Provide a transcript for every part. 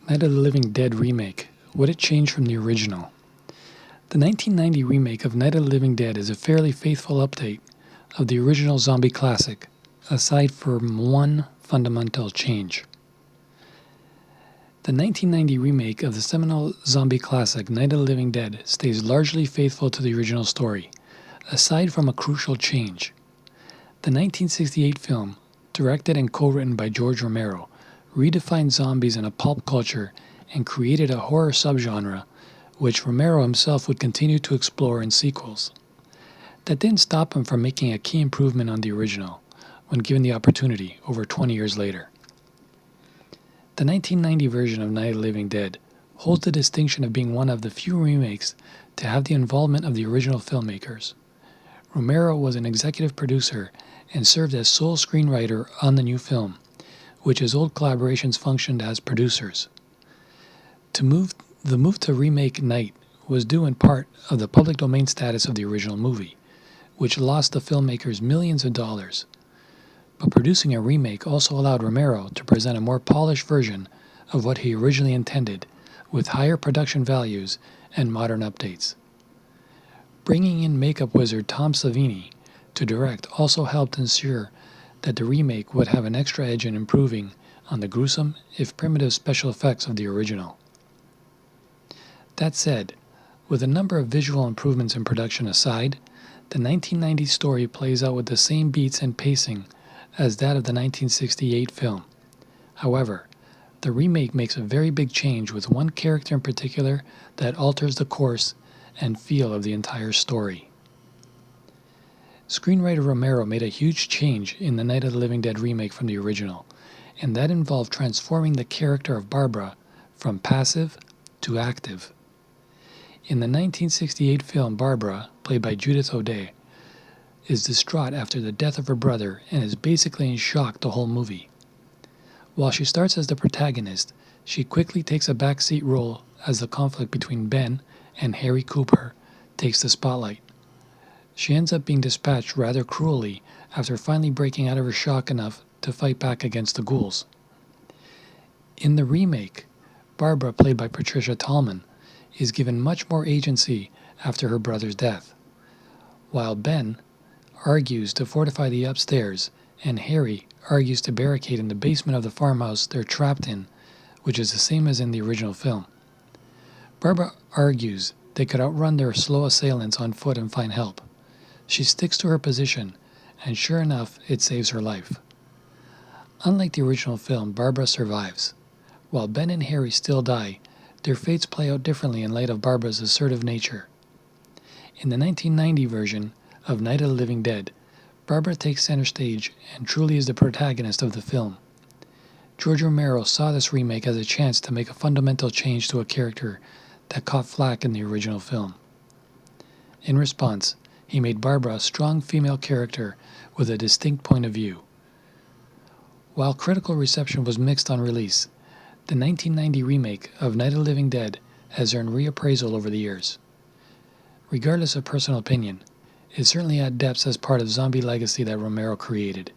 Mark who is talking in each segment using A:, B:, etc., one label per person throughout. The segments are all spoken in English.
A: Night of the Living Dead remake. Would it change from the original? The 1990 remake of Night of the Living Dead is a fairly faithful update of the original zombie classic, aside from one fundamental change. The 1990 remake of the seminal zombie classic Night of the Living Dead stays largely faithful to the original story, aside from a crucial change. The 1968 film, directed and co-written by George Romero, redefined zombies in a pulp culture and created a horror subgenre which Romero himself would continue to explore in sequels. That didn't stop him from making a key improvement on the original when given the opportunity over 20 years later. The 1990 version of Night of the Living Dead holds the distinction of being one of the few remakes to have the involvement of the original filmmakers. Romero was an executive producer and served as sole screenwriter on the new film, which his old collaborations functioned as producers. The move to remake Night was due in part of the public domain status of the original movie, which lost the filmmakers millions of dollars. But producing a remake also allowed Romero to present a more polished version of what he originally intended, with higher production values and modern updates. Bringing in makeup wizard Tom Savini to direct also helped ensure that the remake would have an extra edge in improving on the gruesome, if primitive, special effects of the original. That said, with a number of visual improvements in production aside, the 1990 story plays out with the same beats and pacing as that of the 1968 film. However, the remake makes a very big change with one character in particular that alters the course and feel of the entire story. Screenwriter Romero made a huge change in the Night of the Living Dead remake from the original, and that involved transforming the character of Barbara from passive to active. In the 1968 film, Barbara, played by Judith O'Dea, is distraught after the death of her brother and is basically in shock the whole movie. While she starts as the protagonist, she quickly takes a backseat role as the conflict between Ben and Harry Cooper takes the spotlight. She ends up being dispatched rather cruelly after finally breaking out of her shock enough to fight back against the ghouls. In the remake, Barbara, played by Patricia Tallman, is given much more agency after her brother's death, while Ben argues to fortify the upstairs and Harry argues to barricade in the basement of the farmhouse they're trapped in, which is the same as in the original film. Barbara argues they could outrun their slow assailants on foot and find help. She sticks to her position, and sure enough, it saves her life. Unlike the original film, Barbara survives. While Ben and Harry still die, their fates play out differently in light of Barbara's assertive nature. In the 1990 version of Night of the Living Dead, Barbara takes center stage and truly is the protagonist of the film. George Romero saw this remake as a chance to make a fundamental change to a character that caught flack in the original film. In response, he made Barbara a strong female character with a distinct point of view. While critical reception was mixed on release, the 1990 remake of Night of the Living Dead has earned reappraisal over the years. Regardless of personal opinion, it certainly adds depth as part of zombie legacy that Romero created.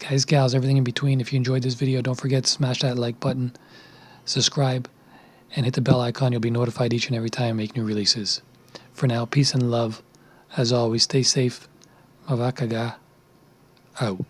A: Guys, gals, everything in between, if you enjoyed this video, don't forget to smash that like button, subscribe, and hit the bell icon. You'll be notified each and every time I make new releases. For now, peace and love. As always, stay safe. Mavakaga. Out.